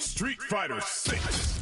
Street Fighter 6.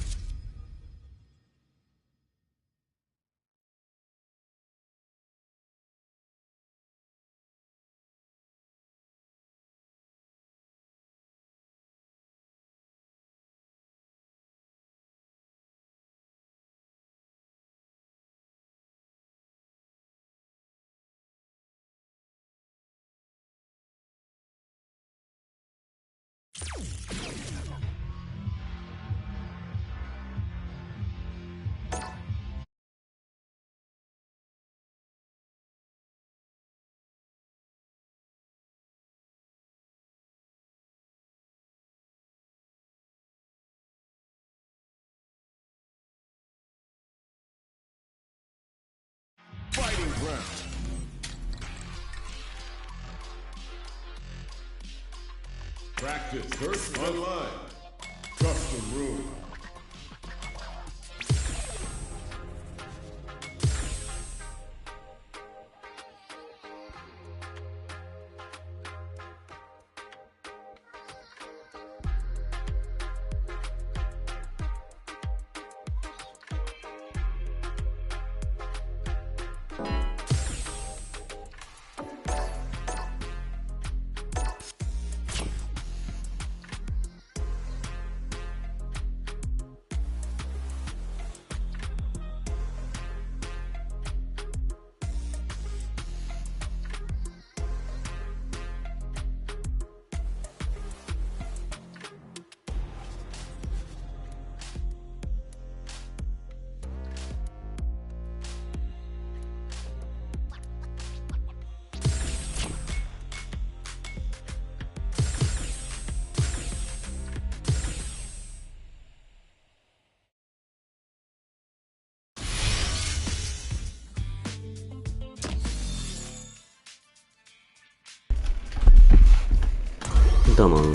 Fighting round. Practice first online. Custom room. Tamam.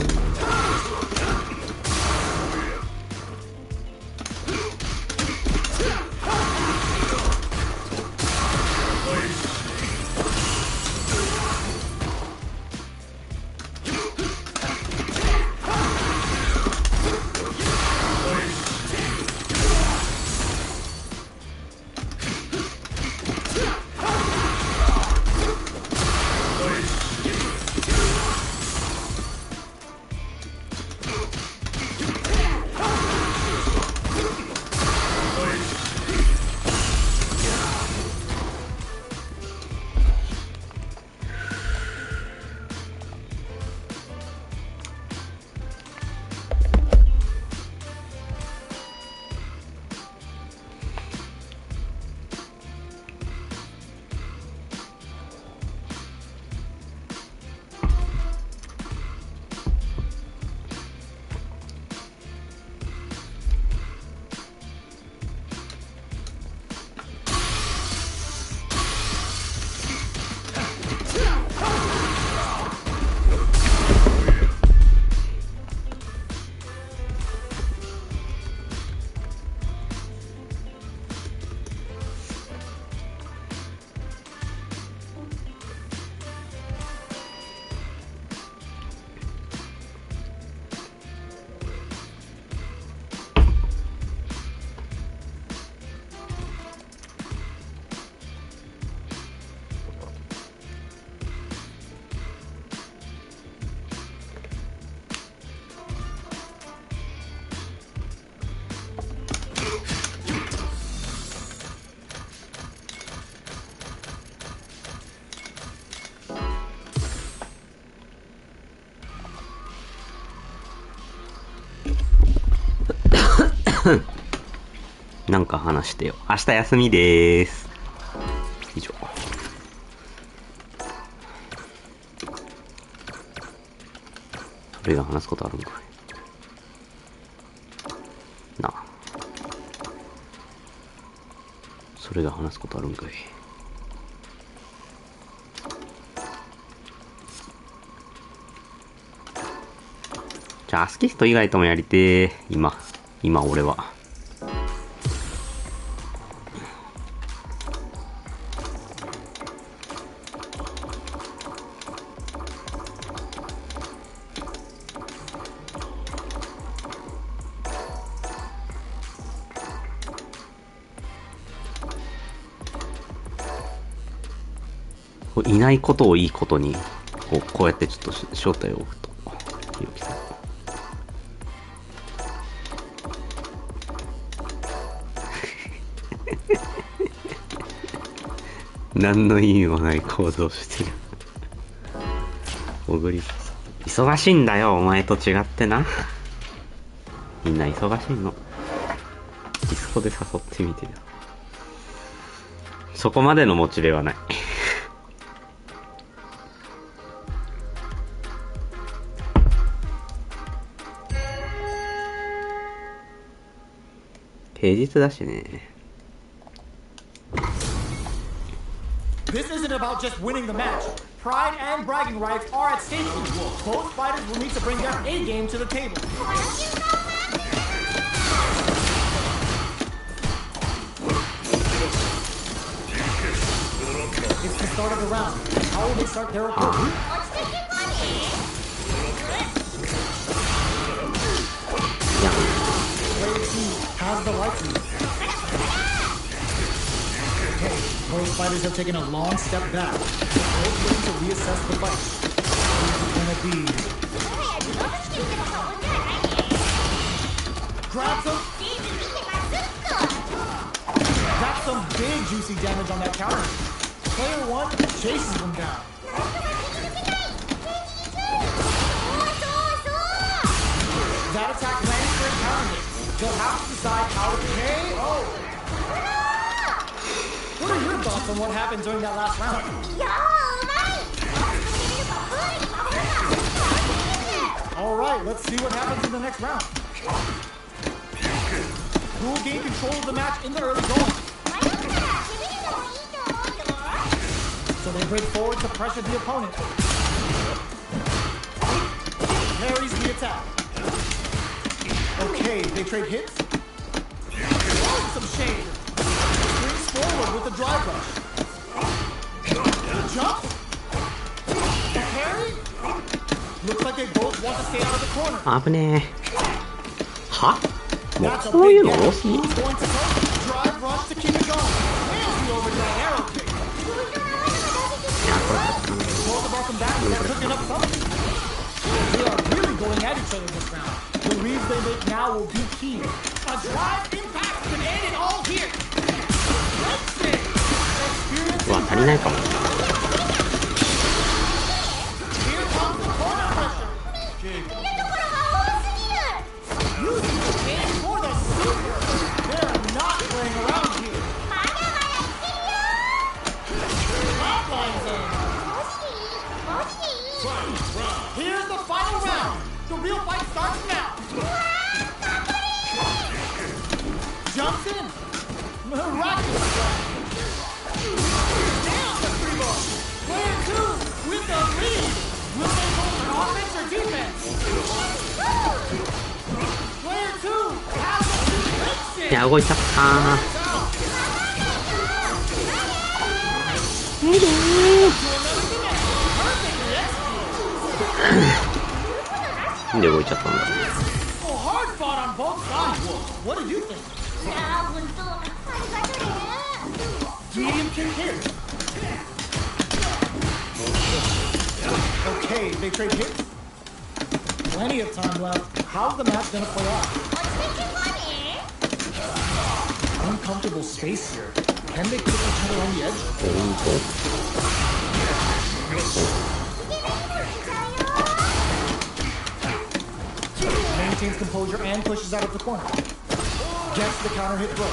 なんか話してよ。明日休みでーす。以上。それが話すことあるんかいなあ。それが話すことあるんかい。じゃあアスキスト以外ともやりてー。今俺は。いないことをいいことにこうやってちょっと正体を置くとひろきさん何の意味もない行動してる小栗忙しいんだよお前と違ってな。みんな忙しいの。ディスコで誘ってみてよ。そこまでのモチベはない。平日だしね。This isn't about just winning the match. Pride and bragging rights are at stake. Both fighters will need to bring their A game to the table. It's the start of the round. How will they start their approach? Player 2 has the lights lead. Okay, both fighters have taken a long step back. They're both looking to reassess the fight. Who's gonna be? Grab some. That's some big juicy damage on that counter. Player 1 chases him down. That attack lands for a counter hit. They'll have to decide how to KO. What are your thoughts on what happened during that last round? All right, let's see what happens in the next round. Who will gain control of the match in the early going? So they break forward to pressure the opponent. Parries the attack. Okay, they trade hits. Oh, some shade. Springs forward with a drive rush. Jump. A parry. Looks like they both want to stay out of the corner. 危ねえ。は？もうそういうの多すぎ。 Who's going to go? Drive rush to keep it going. Nails the overhead arrow kick. Both of them back and cooking up something. They are really going at each other this round. The reads they make now will be key. A drive impact can end it all here. Experience. うわ、足りないかも。 Here comes the corner pressure. Using the game for the super. They're not playing around here. Top line zone. Here's the final round. The real fight starts now. Jumps in. Miraculous strike. Down the free ball. Player 2 with the lead. Will they go for offense or defense? Player 2 has a conviction. いや、動いちゃったー。なんで動いちゃったんだ。 Well, hard fought on both sides. What did you think? Medium kick here. Okay, they trade hits. Plenty of time left. How's the match gonna play out? Uncomfortable space here. Can they kick each other on the edge? Maintains composure and pushes out of the corner. Gets the counter hit throw.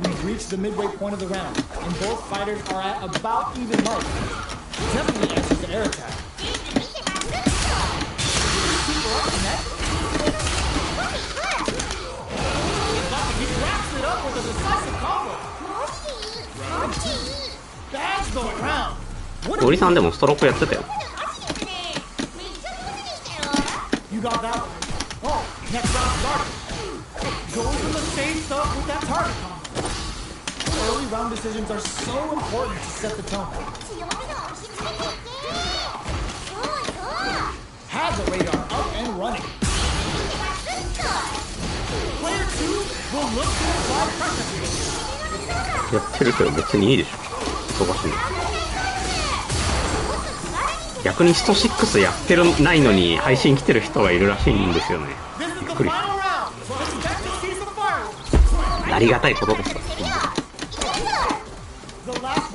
We've reached the midway point of the round, and both fighters are at about even life. Definitely answers the air attack. Super up the net. He wraps it up with a decisive combo. Bags the round. ゴリさんでもストロークやってたよ。 You got that one. Oh, next round started. Goes from the same stuff with that target combo. Early round decisions are so important to set the tone. Had the radar up and running. Player 2 will look to apply pressure. やってるけど別にいいでしょ。忙しいの。逆にスト6やってないのに配信来てる人がいるらしいんですよね。びっくりした。ありがたいことでした。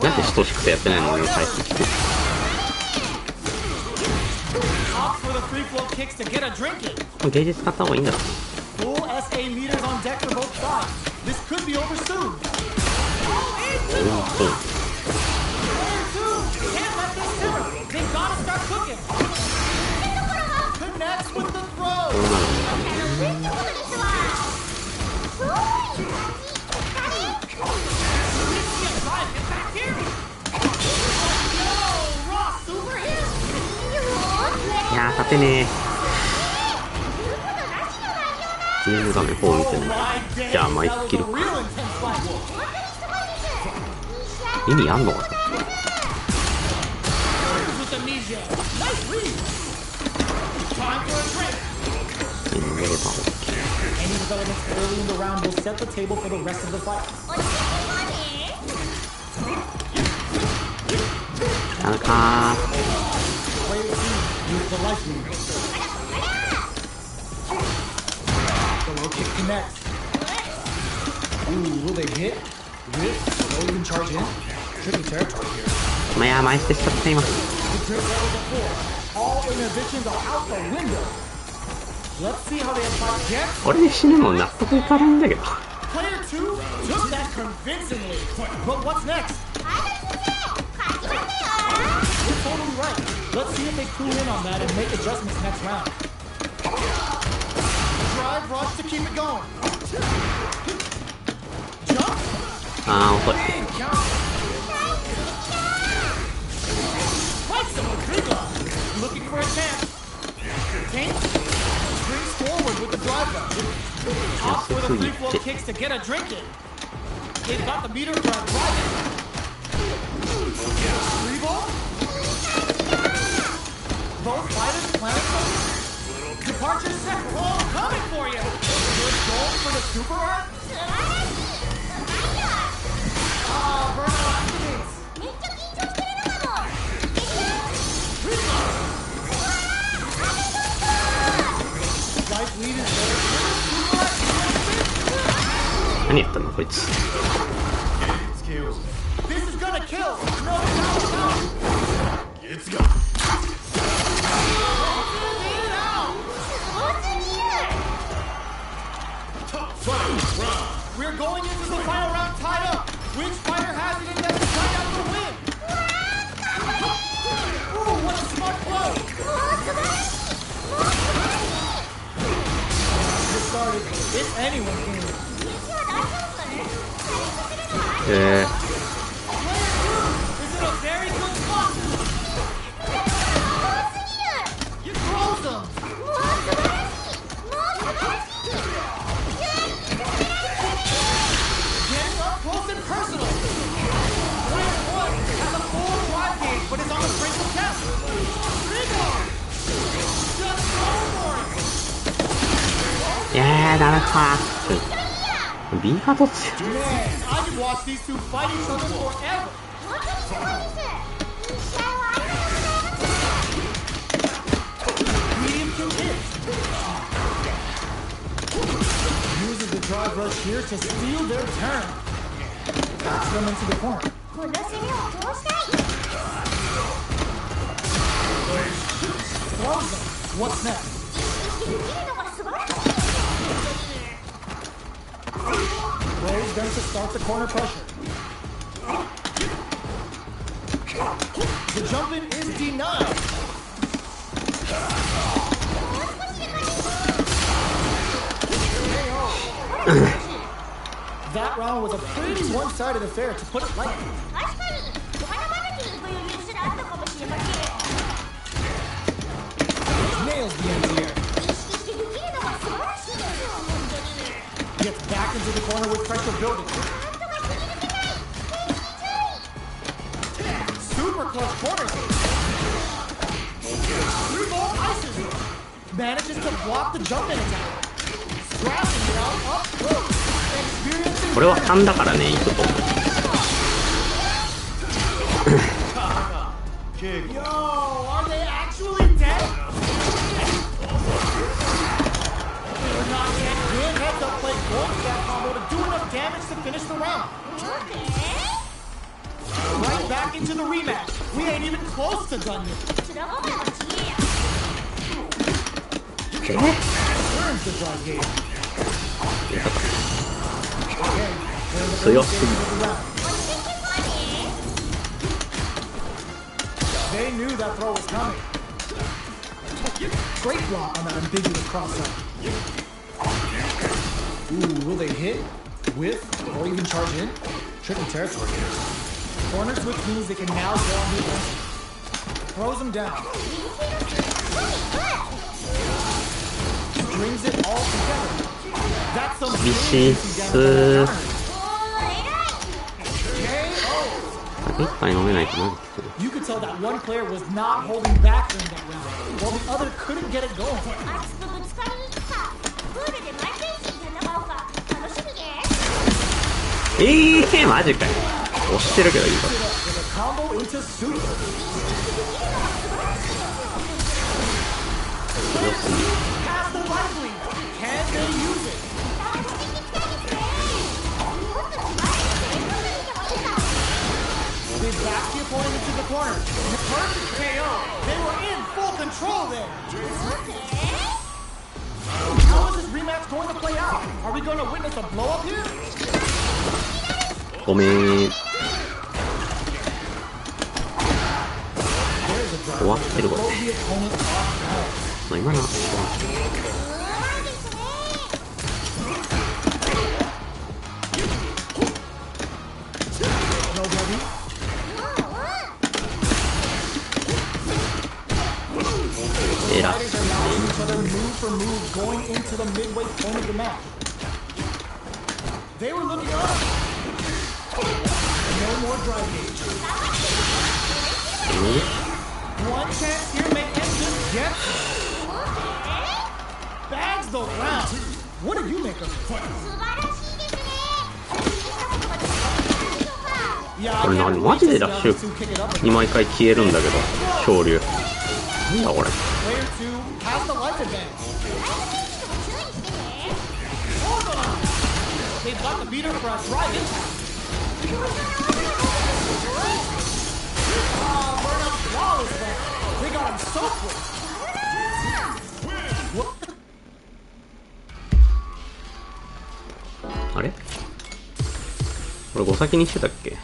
なんでスト6やってないのに配信来てる。芸術買った方がいいんだろ。いやー立てねえ。ゲーム画面4見てない。じゃあマイスキルか。意味あんのかな。なんかいや前捨てしちゃった今。これで死ぬの納得いかないんだけど。あー遅い。何やったのこいつ。いやーダメか。ビーハートっすよ。What's next? Rose going to start the corner pressure. The jump in is denied. That round was a pretty one-sided affair, to put it lightly. Nails the end-tier. Gets back into the corner with pressure building. Super clutch corner hit. 3-ball ices it. Manages to block the jump in attack. Scrapping it out up close. これは3だからね、いくと思う。Yo, are they actually dead? They're not yet good. Heads up play gold with that combo to do enough damage to finish the round. Right back into the rematch. We ain't even close to done yet. Turns the drive game. Okay,強すぎる。 They knew that throw was coming. Great block on that ambiguous cross-up. Ooh, will they hit, whiff, or even charge in? Tricky territory here. Corner switch means they can now go on defense. Throws him down. Brings it all together. That's some 厳しいっす。一杯飲めないとな。 You could tell that one player was not holding back during that round, while the other couldn't get it going. マジかよ。押してるけどいいか。 With a combo into super. Pass the life lead. Can they use it? They backed the opponent into the corner. The perfect KO. They were in full control there. How is this rematch going to play out? Are we going to witness a blow up here? ごめん。 There's a 終 drive. わってるわ。 Blow the opponent off balance. まあ今のは。 Nobody. Fighters are knocking each other move for move going into the midway point of the match. They were looking up. No more drive gauge. One chance here may end this jet. Bags the round. What did you make of it? Yeah, これ何マジでラッシュに毎回消えるんだけど、昇竜。なんだこれ。 Player 2 has the life advantage. Hold on. They've got the beater for a drive impact. Oh, burn up flawless there. They got him so quick. What? あれこれ5先にしてたっけ。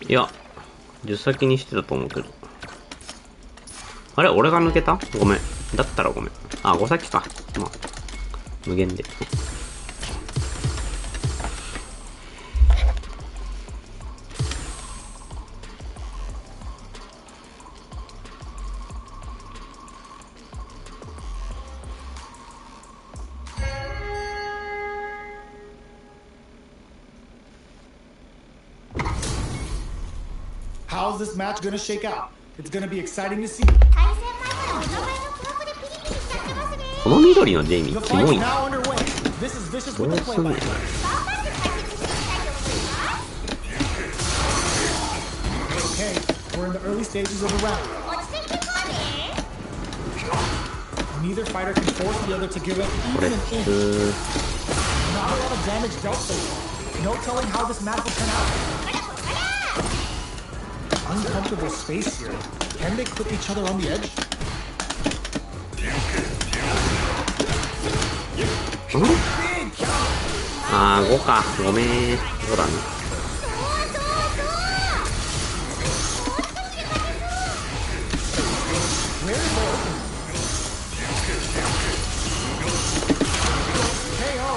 いや10先にしてたと思うけど。あれ俺が抜けたごめん。だったらごめん。あ、5先か。まあ無限で。How's this match gonna shake out? It's gonna be exciting to see. この緑のジェイミ The ーキモ fight's いな。 now underway. This is vicious ど with う the す play んねん。 by Okay, we're in the early stages of the round. Neither fighter can force the other to give up これ even an 普 inch. 通。 Not a lot of damage dealt so far. No telling how this match will turn out. Uncomfortable space here. Can they clip each other on the edge? あー5か。ごめん。そうだね。 Where is the opening? KO.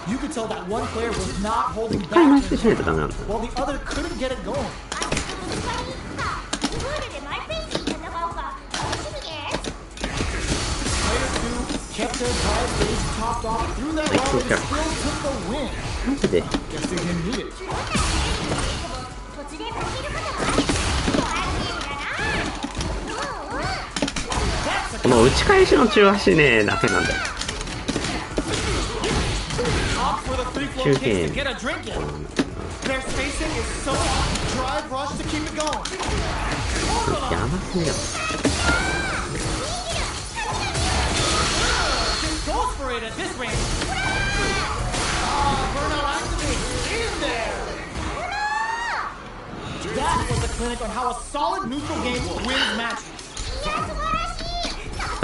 You could tell that one player was not holding 一回 back 回してしないとダメなんだよ。 while the other couldn't get it going. Player 2 kept their drive gauge topped off through that round and still took the win. マジで。 Guess they didn't need it. この打ち返しの中足ね、ダメなんだよ。 Opt for the free flow 集ゲーム。 Get a drink in. Their spacing is so hot. Drive rush to keep it going. やばすぎだろ。 Just goes for it at this range. Burnout activated in there. That was a clinic on how a solid neutral game wins matches.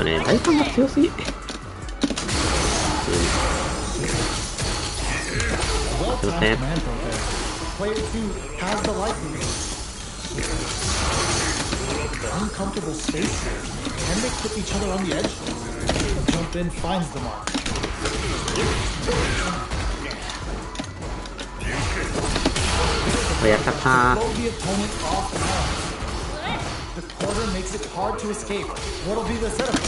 ね、大胆が強すぎ。 Well timed command protest. Player 2 has the life lead. Uncomfortable space here. Can they put each other on the edge? Jump in finds the mark. Oh, Blow the opponent off balance. The quarter makes it hard to escape. What'll be the setup?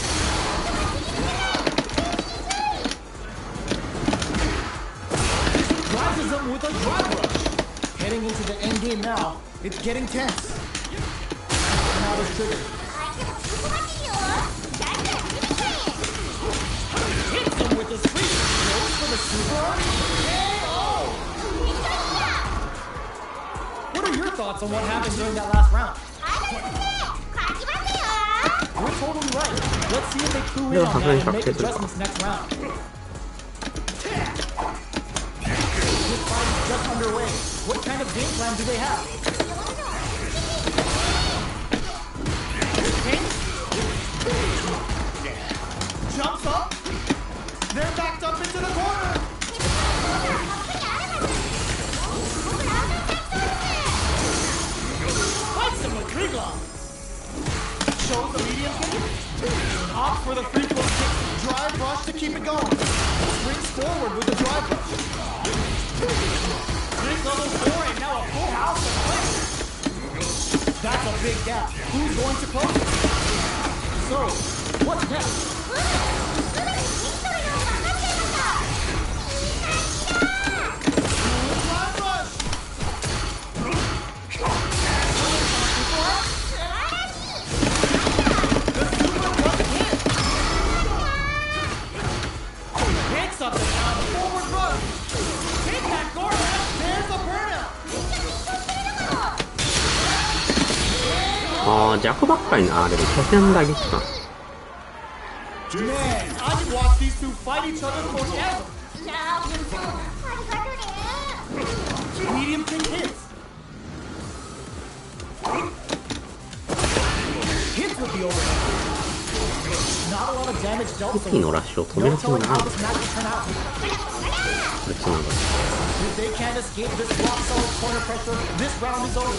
Rises them with a drive rush. Heading into the end game now. It's getting tense. Now is triggered. Hits him with his feet. Goes for the super. What are your thoughts on what happened during that last round? You're totally right. Let's see if they clue in on that and make adjustments next round. This fight is just underway. What kind of game plan do they have? Jumps up. They're backed up into the corner. Fights him with Krigla. Shows the medium kick. Opt for the free throw kick. Drive rush to keep it going. Springs forward with the drive rush. Drink level 4 and now a full house of play. That's a big gap. Who's going to close it? So, what's next? Drive rush. Picks up the down forward run. Hit that guard. There's a burnout. ああ、弱ばっかりな。あ、でも拠点打撃か。 Man, I could watch these two fight each other forever. Medium kick hits. Hits with the overhead. Not a lot of damage dealt so 敵のラッシュを止め no る気も telling な how い。 this match will turn out. これつながる。 If they can't escape this rock solid corner pressure, this round is over. こ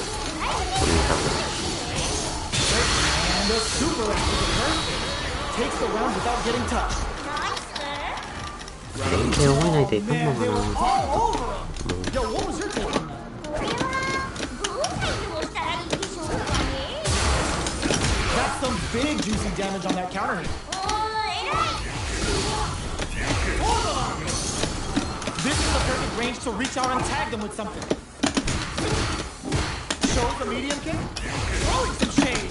れ見たく And a super active return takes the round without getting touched. 連携覚えないといかん Man, の they か were な。 all over him. Yo, what was your take on that? That's some big juicy damage on that counter hit. Hold on! This is the perfect range to reach out and tag them with something. Shows the medium kick. Throwing some shade.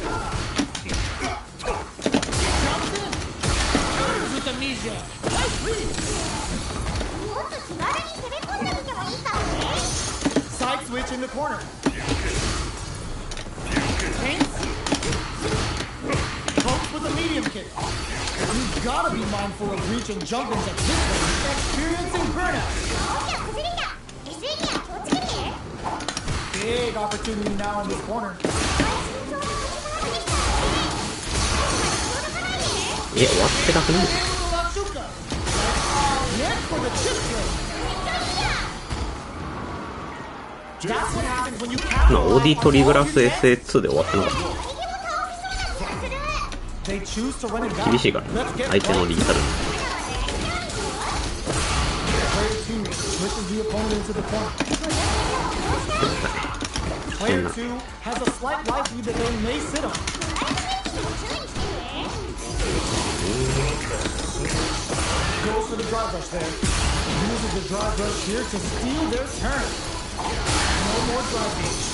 Jumps in. Counters with amnesia. Nice read. Side switch in the corner. Paints. Pokes with a medium kick. You've gotta be mindful of reach and jumpings at this point. Experiencing burnout. Big opportunity now in this corner. え、終わってなくない？ Next for the chip kill. That's what happens when you まあ、オーディ capitalize トリグラ on ス all your damage. SA2 で終わってなかっ They choose to run it た。 back. 厳しいから、 Let's get 相手の right. リータル。 Player 2 pushes the opponent into the corner. 危険 Player な。 2 has a slight life lead that they may sit on. Goes for the drive rush there. Uses the drive rush here to steal their turn. No more drive gauge.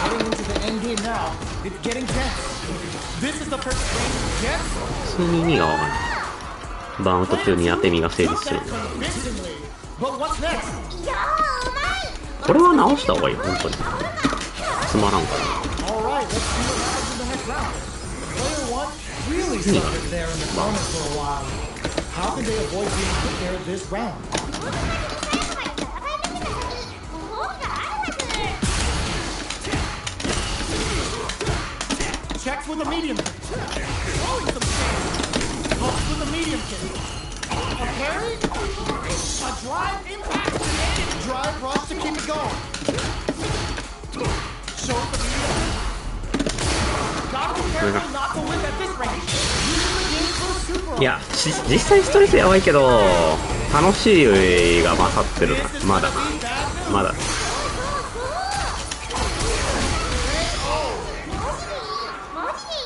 Heading into the end game now. It's getting tense. This is the perfect range to get. 普通に意味がわかんない。バウンド中に当て身が成立する。 convincingly. But what's next? これは直した方がいい、本当につまらんから。 All right, let's see what happens in the next round. Player one really suffered there in the corner for a while. How can they avoid being put there this round? Checks with a medium kick. Throwing some shade. Hooks with a medium kick. A parry? A drive impact. Drive rush to keep it going. Shows the medium kick. Gotta be careful not to win at this range. Using the game for a super. いや実際ストレスやばいけど楽しいが勝ってるな。まだまだ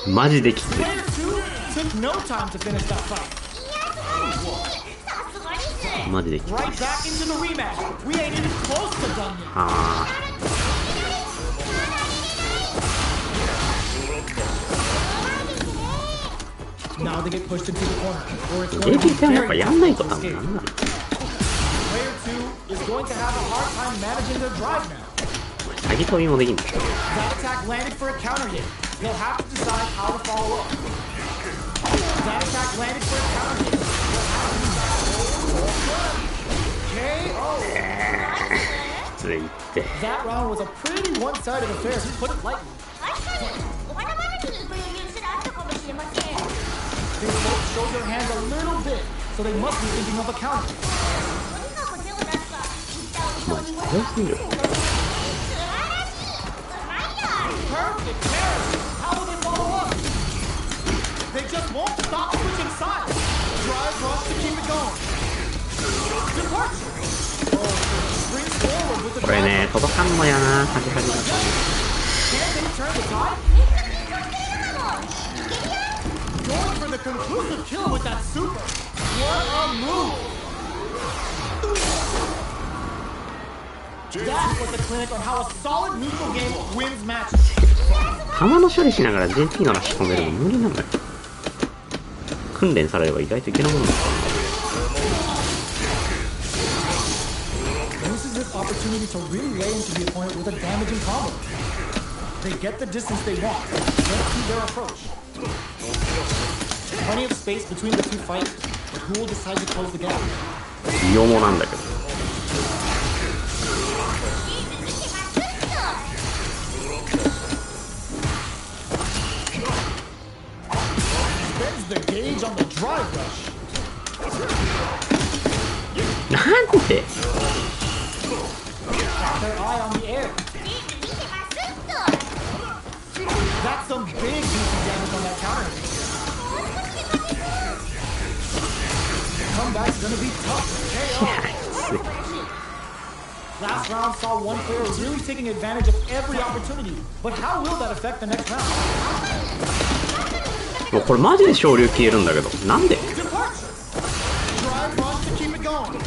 マジできつい。 Player two took no time to finish that fight. マジできつい。 Right back into the rematch. We ain't even close to done yet. あ Now they get pushed into the corner, where it's あ going to be JP 戦はやっぱ very やんないと difficult 多 to 分 escape. なんだろ Player two is going to have a hard time managing their drive now. う。詐欺飛びもできんだ。 That attack landed for a counter hit. He'll have to decide how to follow up. That attack landed for a counter hit. KO. ついって That round was a pretty one-sided affair, to put it lightly. They both showed their hands a little bit, so they must be thinking of a counter. マジ強すぎる。 Perfect parry. How will they follow up? They just won't stop switching sides. Drive rush to keep it going. Departure. Oh, springs forward with the これ drive ね rush. 届かんのやな。ハリハリだ。 Can they turn the tide? Going for the conclusive kill with that super. What a move. That was the clinic on how a solid neutral game wins matches. 弾の処理しながら JP のラッシュ止めるの無理なんだよ。訓練されれば意外といけないもんだ。 Uses this opportunity to really lay into the opponent with a damaging combo. They get the distance they want. Let's see their approach. Plenty of space between the two fighters, but who will decide to close the gap? 異様もなんだけど。 Spends the gauge on the drive rush. なんで Got their eye on the air. That's some big decent damage on that counter. Comeback's gonna be tough. KO. Last round saw one player really taking advantage of every opportunity. But how will that affect the next round? もうこれマジで昇竜消えるんだけどなんで Departure. Drive rush to keep it going.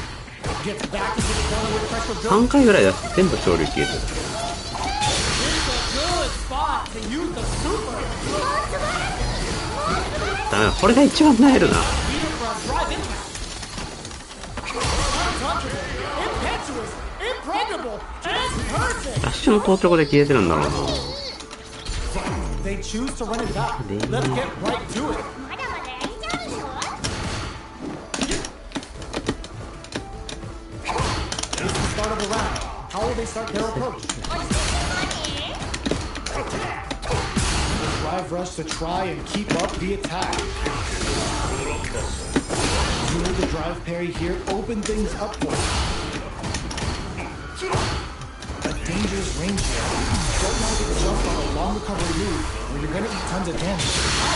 Gets back into the corner with pressure built. 3回ぐらいだって全部昇竜消えてる。 It's a good spot to use the super. ダメだこれが一番なえるな。 Either for a drive impact. Untouchable, impetuous, impregnable, and perfect. ラッシュの硬直で消えてるんだろうな。 They choose to run it back. Let's get right to it. It's the start of the round. How will they start their approach? Drive rush to try and keep up the attack. Will the drive parry here open things up for them? A dangerous range here. Don't want to get jumped on a long recovery move where you're gonna eat tons of damage.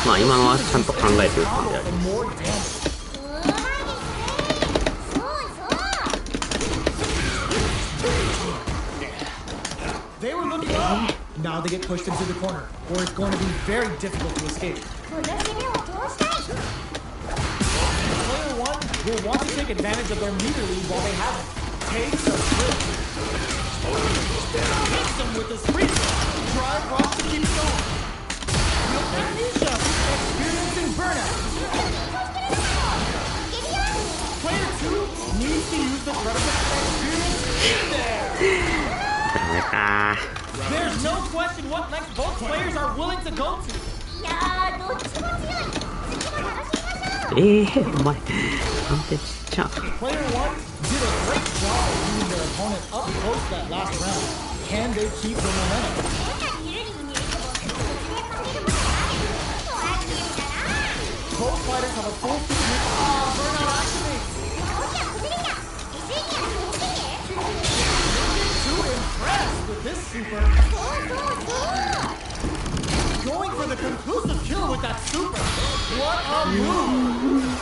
まあ今のはちゃんと考えてる感じある。 The more damage. They were looking up. Now they get pushed into the corner, where it's going to be very difficult to escape. Player one will want to take advantage of their meter lead while they have it. Takes a trip. Hits them with the sprint. Drive rush to keep going. Will Amnesia experiencing burnout? 2 needs to use the Predator experience in there. ダメか There's no question what length both players are willing to go to. いやーどっちも強い。次も楽しみましょう。お前判定ちっちゃ Player 1 did a great job of beating their opponent up close that last round. Can they keep the momentum? 変なにゆるりに見えるけど、途中で感じることある。怖いゲームだな。 Both fighters have a full suit. Burnout activates. おきゃ崩れにゃ。SE にゃ崩れにゃ。 Too impressed with this super. そうそうそう。 Going for the conclusive kill with that super. What a move!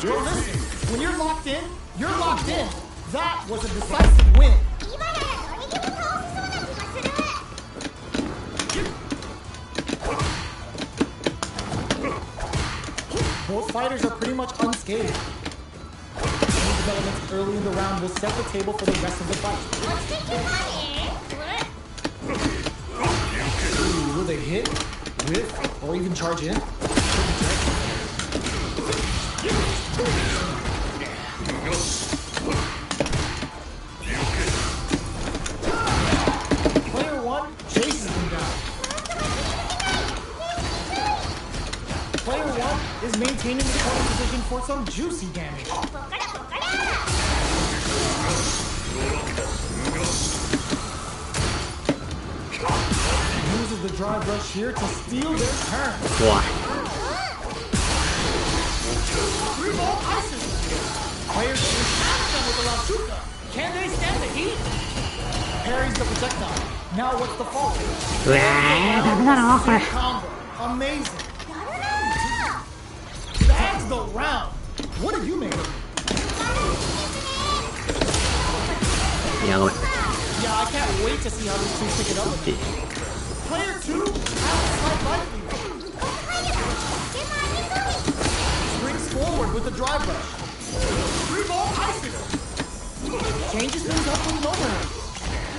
Well, listen, when you're locked in, you're locked in. That was a decisive win. 今ならどれでも倒せそうな気がする。 Both fighters are pretty much unscathed. Any developments early in the round will set the table for the rest of the fight. 落ち着いてるわね。 Ooh, will they hit, whiff, or even charge in? Player 1 chases him down. Player 1 is maintaining the corner position for some juicy damage. こっからこっから。 Uses the drive rush here to steal their turn. 怖い Three ball ices. Players attack them with the Lazuka. Can they stand the heat? Parries the projectile. Now what's the follow? うわーダメだなこれ Combo. Amazing. That's the round. What did you make of it? いやごめん Yeah, I can't wait to see how these two pick it up. Player 2 has a slight life lead. Springs forward with the drive rush. Three ball ices. Changes things up with an overhead.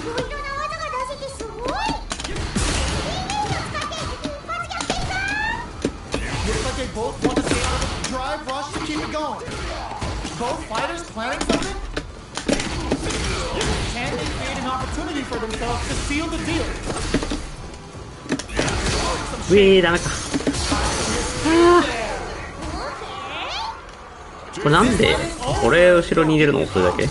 いろいろな技が出せてすごい。イメージを使って一発逆転か。 Looks like they both want to stay out of the drive rush to keep it going. Both fighters planning something? Can they create an opportunity for themselves to seal the deal? うえダメかこれなんで俺後ろに入れるのそれだけ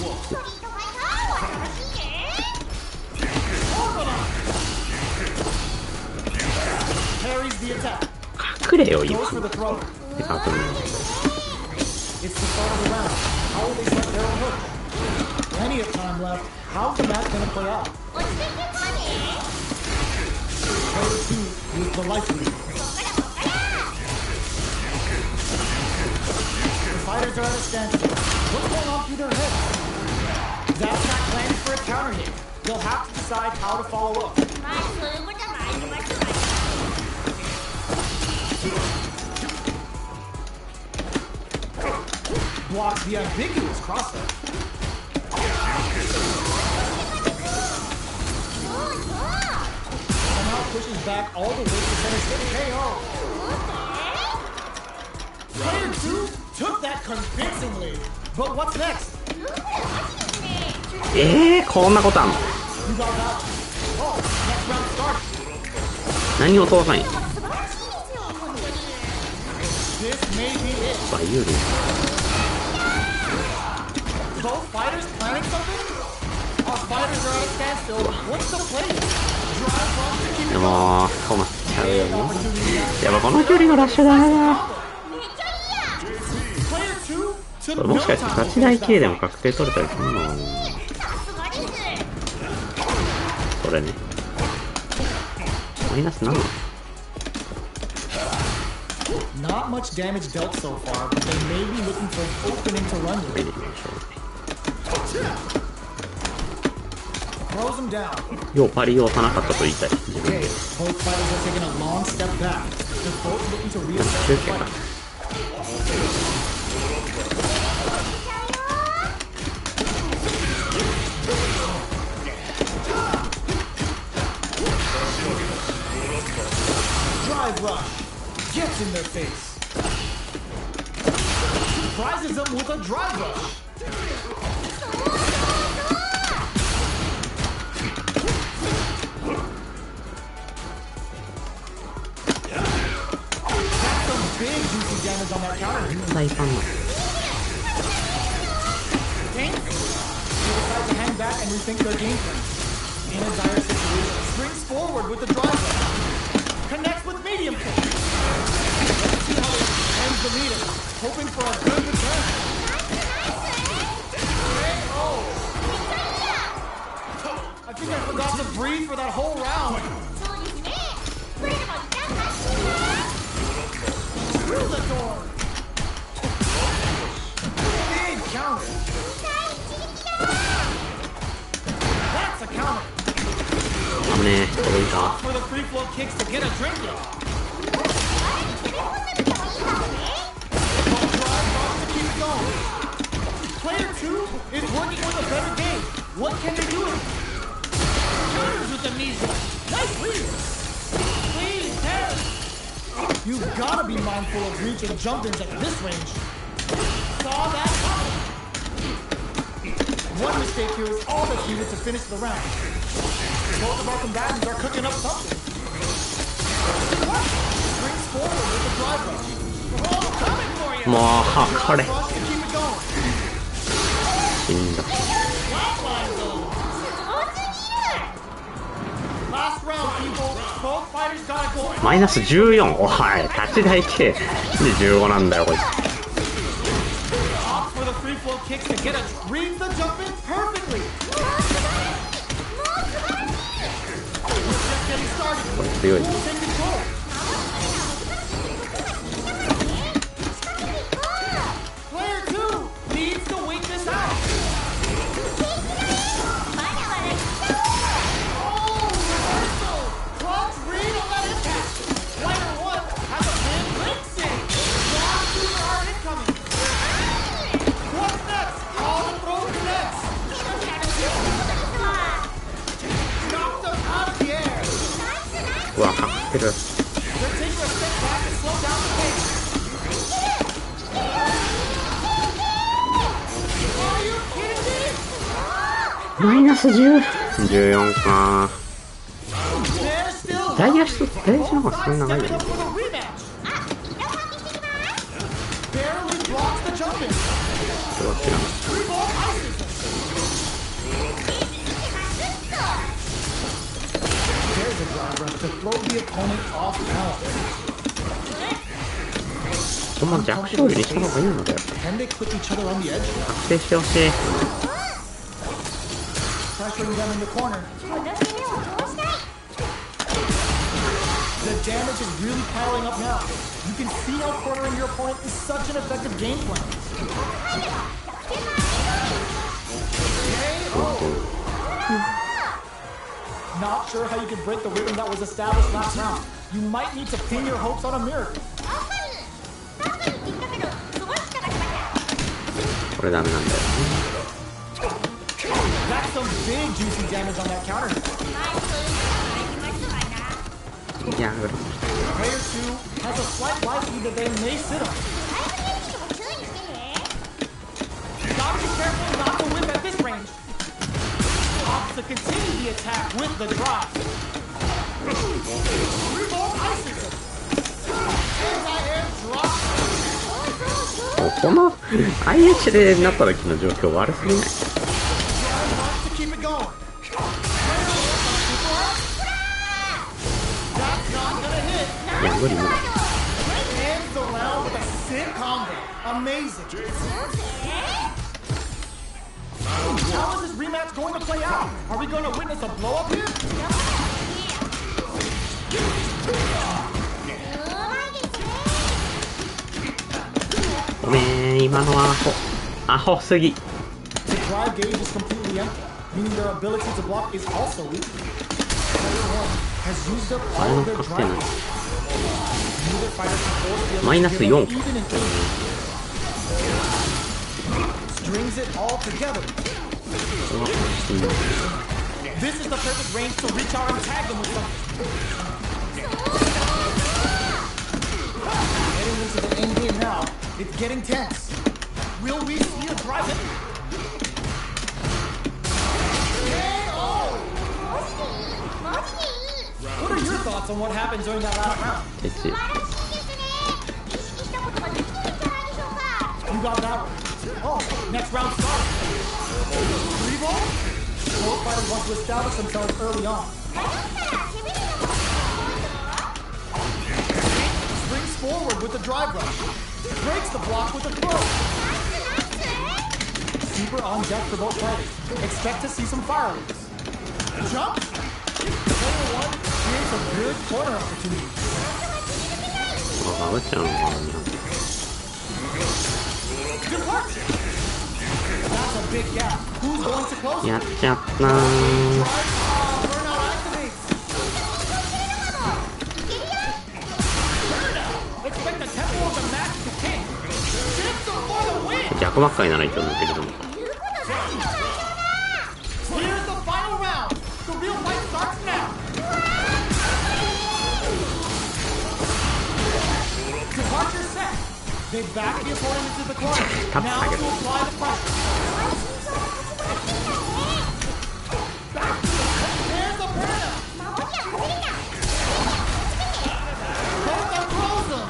Parries the attack. 隠れよ Goes 今 for the throw. って確認 It's the start of the round. How will they set their approach? Plenty of time left. How's the match gonna play out? 落ち着いてるわね。 Player 2 with the life lead. こっからこっから。 The fighters are at a standstill. What's going on through their heads? That's not planning for a counter hit. They'll have to decide how to follow up. まあそういうこともありますわね。 Blocks the ambiguous crosshair. Somehow pushes back all the way to center stage KO. Player 2 took that convincingly. But what's next? こんなことあんの You got that. Oh, next round starts. 何を通さんや This may be it. バイユーリ Both fighters planning something? Our fighters are at a standstill. What's the play? Drive off to keep で it も going. 困っちゃうよね Opportunity now. やっぱこの距離のラッシュだな めっちゃいいやん。 Player 2 took これ no もしかして time 勝 to ち finish 台 that 系でも fight. 確定取れたりするのさすがです。それねマイナス7 Not much damage dealt so far, but they may be looking for an opening to run 見 with. てみましょ Throws him down. うようパリを押さなかったと言いたい自分 Okay, で both fighters are taking a long step back. They're both looking to 中 reassess the 継か fight. Drive rush. Gets in their face. surprises him with a drive rush. That's some big juicy damage on that counter. 大ファンの Tank. They decide to hang back and rethink their game plan. In a dire situation, springs forward with the drive rush. Connects with medium kick. Let's see how it ends the meter. Hoping for a good return. I think I forgot to breathe for that whole round. そうですね。これでも一旦発進だ。 Through the door. Big counter. 第一撃だ。 That's a counter. あぶねえ、届いた。 For the free flow kicks to get a drink in. あれに攻め込んでみてもいいかもね。 Drive rush to keep it going. Player 2 is working with a better game. What can they do? Counters with amnesia. Nice read. Please, Harris. You've got to be mindful of reach and jump-ins at this range. Saw that coming. One mistake here is all that's needed to finish the round. Both of our combatants are cooking up something. Springs forward with the drive rush. Oh, coming for you. もうこれ Drive rush to keep it going. 死んだ。 Flatline zone. すごすぎる。 Last round, people. Both fighters gotta go. マイナス14。おい、立ち台系で15なんだよこいつ。 Opt for the free flow kicks to get a reads the jump in perfectly. もう素晴らしい。 We're just getting started. これ強い。 Who will take control? 仕掛けていこう。 Player 2 needs to wait this out. まだまだいっちゃ Oh, reversal. Clutch read on that impact. Player 1 has a big break save. Block super hard incoming. What's next? All the throw connects. う。命あの強いことですわ。 Knocked him out of the air. ナイスナイス。うわ、かかってる。 They're taking a step back and slow down the pace. Are you kidding me? マイナス10。14か。 They're still ダイヤ1つ大事なのがそんな長い stepping よ up ね。 for the rematch. あ、ラファンしてきます。 Barely blocks the jump in. それは知らない。 Three ball ices him. ガツッと。 There's a drive rush to throw the opponent off balance. そんな弱小よりした方がいいのだよ。 Can they clip each other on the edge? 確定してほしい。 Pressuring them in the corner. 私目を通したい。 The damage is really piling up now. You can see how cornering your opponent is such an effective game plan. Not sure how you can break the rhythm that was established last round. You might need to pin your hopes on a miracle. 確かにって言ったけど、すごい力きました。これダメなんだよ That's some big juicy damage on that counter. ナイス。入りましたわな。ね。いや、 Player 2 has a slight likelihood that they may sit him. 相手の意識も注意してね。 Gotta be careful not to whip at this range. Opts to continue the attack with the drop. Three ball ices him. Anti-air drop. この IH でなった時の状況悪すぎない。 Drive rush to keep it going. That's not gonna hit. いや、無理無理。 Ends the round with a sick combo. Amazing. How is this rematch going to play out? Are we going to witness a blow up here? ごめん、今のはアホすぎ。 The drive gauge is completely empty, meaning their ability to block is also weak. Player 1 has used up all of their drive gauge. Neither fighter can force the other Minus to give up 4. even in aim. Strings it all together. This is the perfect range to reach out and tag them with something. Heading into the end game now, it's getting tense. Will we see a drive in? What are your thoughts on what happened during that last round? 鉄 素晴らしいですね。意識したことができてるんじゃないでしょうか。 You got that right. Oh, next round starts. Three ball? Both fighters want to establish themselves early on. 迷ったら攻めるのもいいと思うぞ。 Springs forward with the drive rush. Breaks the block with a throw. ナイスナイス。 Super on deck for both fighters. Expect to see some fireworks. Jump. Player one creates a good corner opportunity. あ、かぶっちゃうのかな。 Departure. That's a big gap. Who's going to close it? やっちゃったー。 Drive. Burnout activates. Burnout. Expect the tempo of the match to king. Shifts for the win. 逆ばっかりなら一応抜けると思う。 Here's the final round. The real fight starts now. Departure set. They back the opponent into the corner. Now to apply the pressure. Back to the corner. There's the burnout. Both are frozen.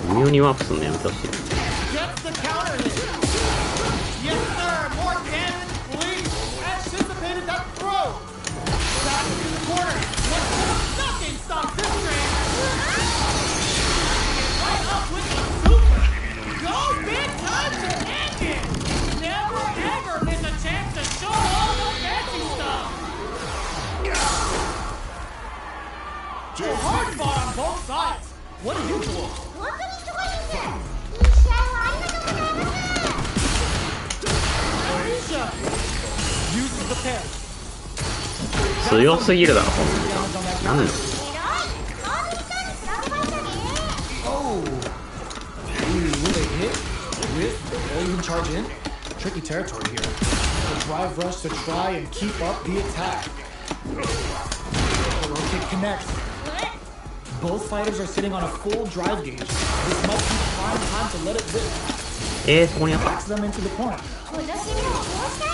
微妙にワープするのやめてほしい。 Gets the counter hit. Yes, sir. More damage, please. Anticipated that throw. Back into the corner. Nothing stops this train. Right up with the super. Go big time to end it. Never ever miss a chance to show all the fancy stuff. Hard fought on both sides. What do you do? 本当にすごいです。いい試合をありがとうございます。 Alicia uses the pair. 強すぎるだろ、ほんとに。なんだ。偉い。顔の人に比べましたね。Oh. Ooh, will they hit? With or even charge in? Tricky territory here. The drive rush to try and keep up the attack. The low kick connects. Both fighters are sitting on a full drive gauge. This must be prime time to let it rip. そこにあった。 Backs them into the corner. 私にもこうしたい。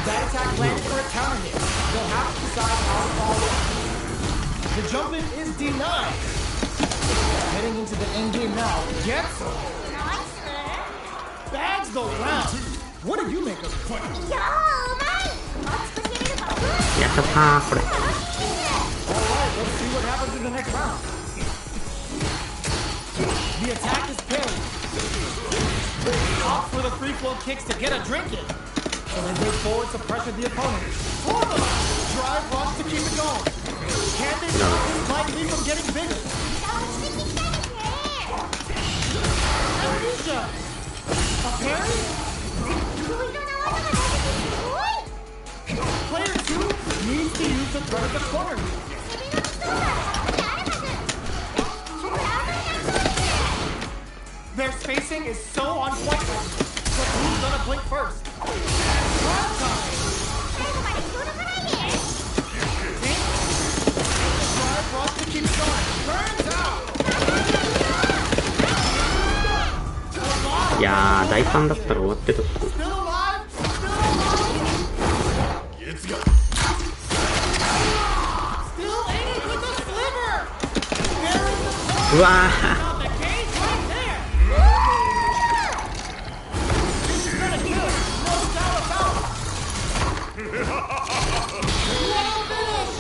That attack landed for a counter hit. They'll have to decide how to follow up. The jump in is denied. Heading into the end game now. Gets him. ナイス。 Bags the round. What do you make of it? いやー、うまい。熱く攻めるから。やっちゃったー、これ。 All right, let's see what happens in the next round. The attack is parried. Opt for the free flow kicks to get a drink in. So they move forward to pressure the opponent. For the drive rush to keep it going. Can they stop this might lead from getting bigger? 差をつけていきたいですね。 Alicia, a parry? いろいろな技が出ててすごい。 Player 2 needs to use the threat of the corner. 攻めの基礎がそこにあるはず。そこら危ないそうです。 Their spacing is so on point. But who's gonna blink first? Drive time. 最後まで気を抜かないで。 Drive rush to keep it going. Turns out. いやー、大ファンだったら終わってた。 Still alive. Still alive. It's got Still aiming with the sliver. There is the うわ of the cage right there. This is gonna do it. No doubt about it. What a finish.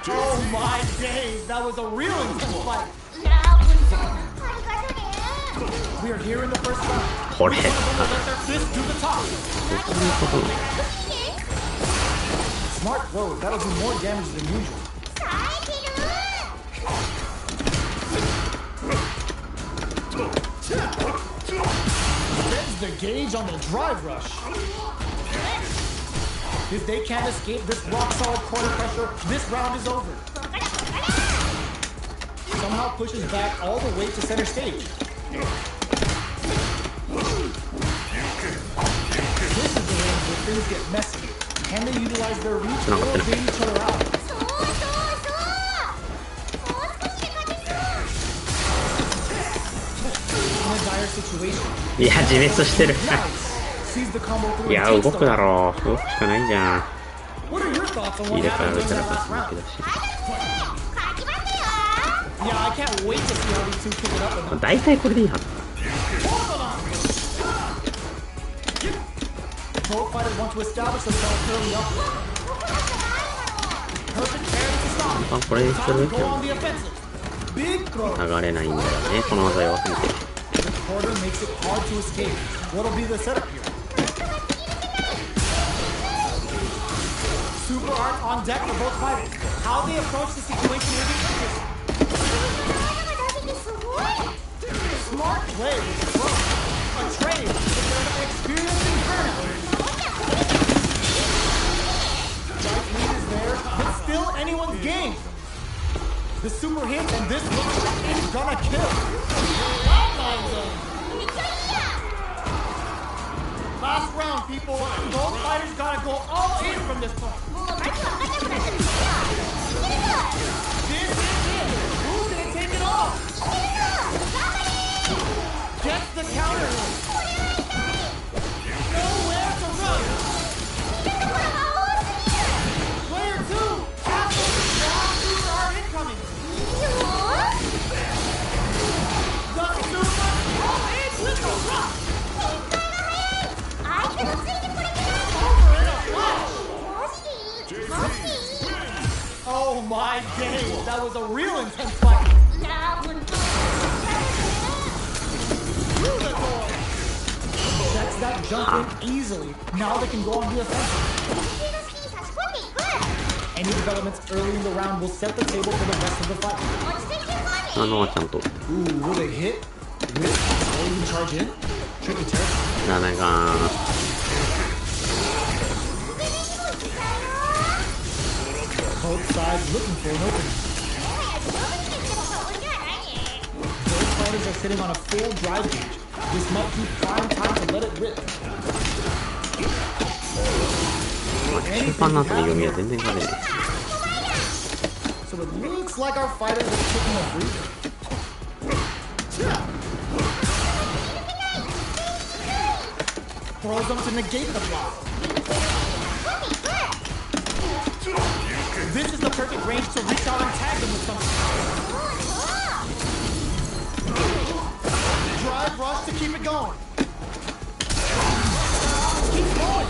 Oh my days. That was a real intense fight. いやー、本当ありがとね。 We are here in the first round. これ。 Let their fists do the talk. Smart throw. That'll do more damage than usual. 冴えてる。 Bends the gauge on the drive rush. If they can't escape this rock-solid corner pressure, this round is over. Somehow pushes back all the way to center stage. fighters get messy. Can they utilize their reach Not or gonna- bait each other out? そうそうそうもう少しで勝てそう In a dire situation. いや自滅してる Nice. Sees the combo through いや and 動 takes く the だろう動くしかないじゃん What are your thoughts on 入 what れ替え happened 置い during たら that 勝 last つだけ round? だし勝ちますよ Yeah, I can't wait to see how these two pick it up and 大体これでいいはず both fighters want to establish themselves early on. Perfect parry to stop. あこれにす Time る to go on the offensive. Big throw. 流れないんだよねこの技弱すぎて The quarter makes it hard to escape. What'll be the setup here? Super art on deck for both fighters. How they approach the situation will be interesting. 技が出せてすごい Smart play with the throw. A trade with an experiencing burnout. Right lead is there, but still anyone's game. The super hit and this looks like it's gonna kill. Last round, people. Both fighters gotta go all in from this point. もうマジ分かんなくなってるんですよいけるぞ This is it. Who's gonna take it all? いけるぞ頑張れ Gets the counter. これは痛い Nowhere to run. 見るところが多すぎる Player 2. Castle. Strong super are incoming. いいよ The super all in with the rock. 相手もついてこれてない Over in a flash. マジでいいマジでいい Oh my days. That was a real intense fight. いやー本当 Through the door. That's that jump in easily. Now they can go on the offensive. 急な隙に差し込んでいく Any developments early in the round will set the table for the rest of the fight. 落ち着いてるかあのはちゃんと Ooh, will they hit? Whip? Or even charge in? Tricky territory. ダメか Both sides looking for an opening. 上手にできても過言ではないね Both fighters are sitting on a full drive gauge. This might be prime time to let it rip. 中盤の後の読みは全然勝てない So it looks like our fighters are taking a breather. Throws them to negate the block. This is the perfect range to reach out and tag them with something. Drive rush to keep it going. Keep going.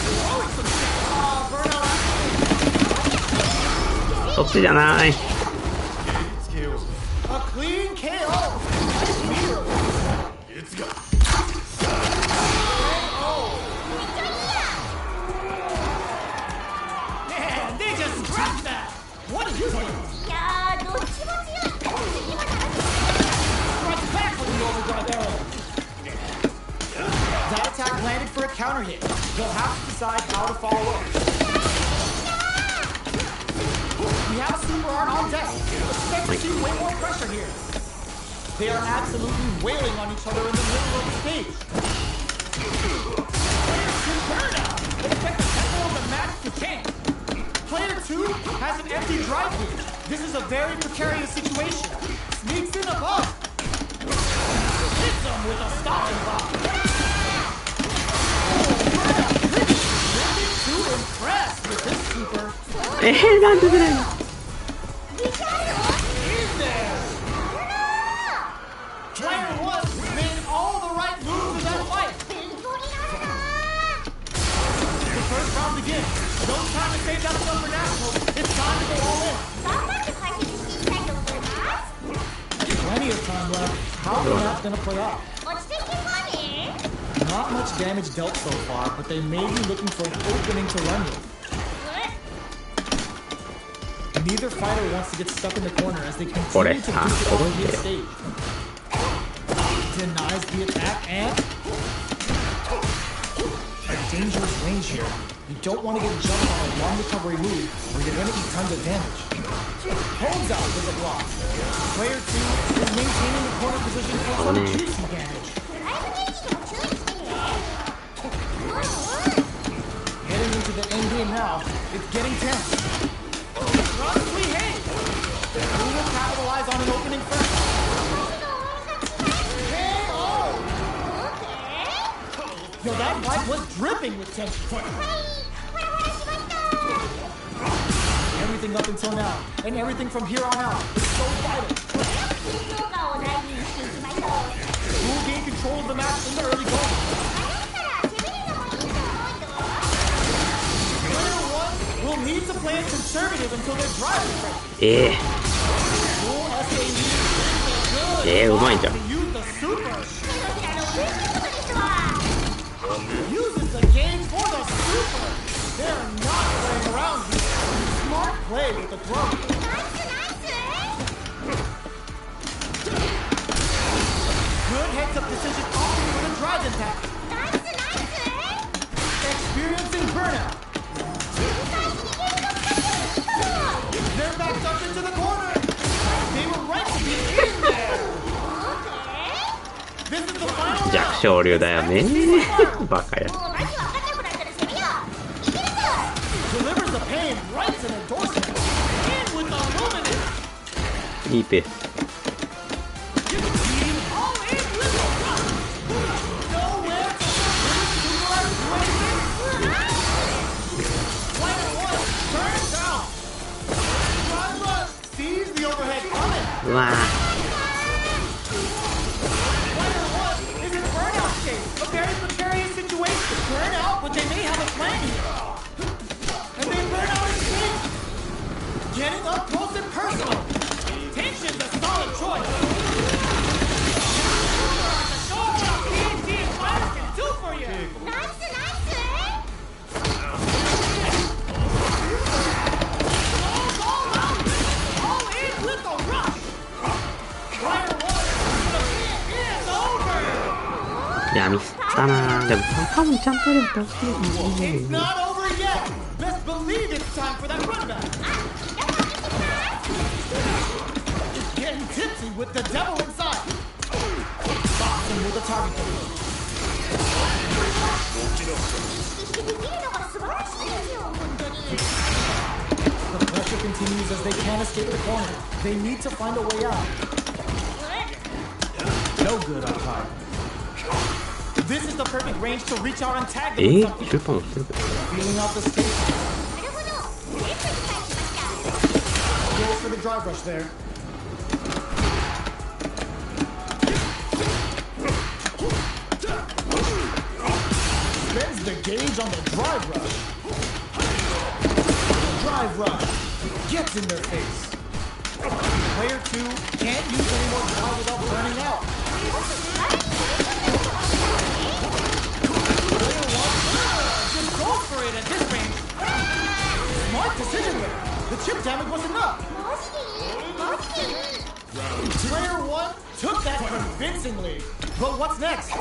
Throwing some shit. Burnout. そっちじゃない A clean KO. Nice meter. It's got Man, they just dropped that. What did you think? いやーどっちも強い次も楽し Strikes back with the overdrive arrow. That attack landed for a counter hit. They'll have to decide how to follow up. We have a super art on deck. Expect to see way more pressure here. They are absolutely wailing on each other in the middle of the stage. Player 2 burnout. Expect the tempo of the match to change. Player 2 has an empty drive gauge. This is a very precarious situation. Sneaks in above. Hits him with a stopping block. Really too impressed with this super. なんで出ないの Is there? Player 1 made all the right moves in that fight. み勉強になるな The first round begins. No time to save that stuff for nationals. It's time to go all in. 頑張って解説していきたいと思います Plenty of time left. How the match gonna play out? 落ち着いてるかね Not much damage dealt so far, but they may be looking for an opening to run with. え Neither fighter wants to get stuck in the corner as they continue to これ duke さ it off 届い mid てよ stage. Denies the attack and a dangerous range here. You don't want to get jumped on a long recovery move or you're going to eat tons of damage. Holds out with a block. Player 2 is maintaining the corner position for some juicy damage. ドライブゲージにも注意してね game now. It's getting tense. Roughly Hayes. Who will capitalize on an opening first? Yo, that fight was dripping with tension. Everything up until now, and everything from here on out, is so vital. Who will gain control of the match in the early going? Player one will need to play it conservative until their drive is ready. Full SAE. うまいじゃん。 Use the super. Uses the game for the super. They're not playing around here. Smart play with the throw. Good heads-up decision opting for the drive impact. Experiencing burnout. They're backed up into the corner. They were right to be in there. This is the final 弱 round. 小流だよね。バカや。 Delivers the pain right to the doorstep. In with the luminous. いいペース。 Team all in with the run. Nowhere to Player one turns down. Run sees the overhead coming. うわ Player one is in burnout state. A very precarious situation. Burnout, but they may have a plan here. And they burn out his feet. Getting up close and personal. Tension's a solid choice. Show what a PhD and fighters can do for you. All in with the rush. Player one, the game is over. いや、ミスったな。でも多分ちゃんとやれば助けるかもしれない It's not over yet. Best believe it's time for that run back. It's getting tipsy with the devil inside. Boxing with the target. The pressure continues as they can't escape the corner. They need to find a way out. No good on time. This is the perfect range to reach out and tag them with something. 中途もしてるけど。 Feeling out the station. Goes for the drive rush there. Spends the gauge on the drive rush. Drive rush. Gets in their face. Player two can't use any more drive without burning out. Player one just goes for it at this range. Smart decision there. The chip damage was enough. Player one took that convincingly. But what's next?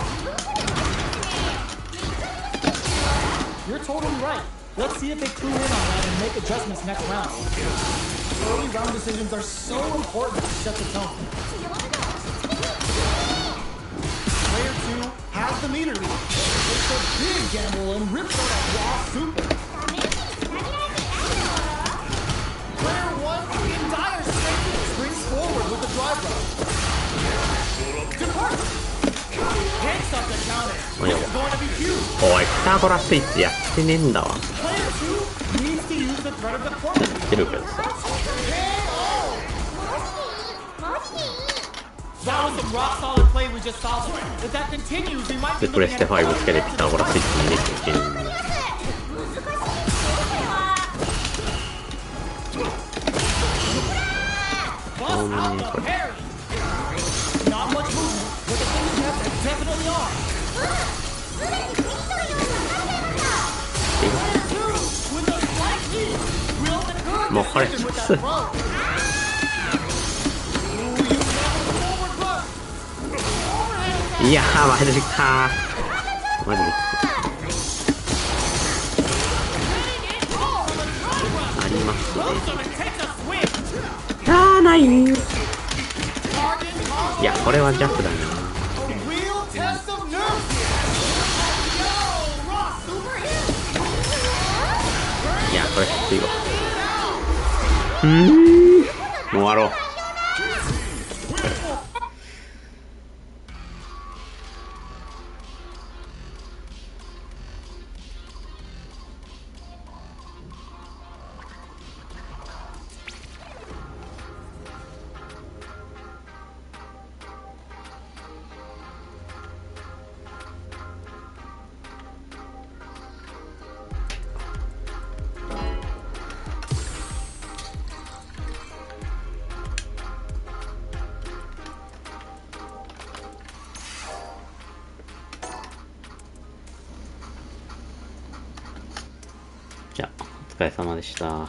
You're totally right. Let's see if they clue in on that and make adjustments next round. Early round decisions are so important to set the tone. Player two has the meter lead. It's a big gamble and rips out a raw super. Player one in dire straits springs forward with the drive rush. Depart. Picks up the counter. It's going to be huge. おい、ピタゴラスイッチやってねえんだわ。 Player two needs to use the threat of the corner. 出るけどさ。 That was some rock solid play we just saw. If that continues, we might be で、プレ looking ステ at 5つけてピタゴラスイッチにできてる。 Bust out the parry. Not much movement, but the fingertips are definitely on. Player two with a slight lead. Real good もうこれ decision き with つ that throw. Ooh, you never forward rush. Overhead いやー、マジかー。マジで。 ありますね。 closer and takes a swing. あー、ない。い Target combo. や、これは弱だな。 A real test of nerve. Yo, raw super hit. これきついわ。もう終わろう。じゃあ、お疲れ様でした。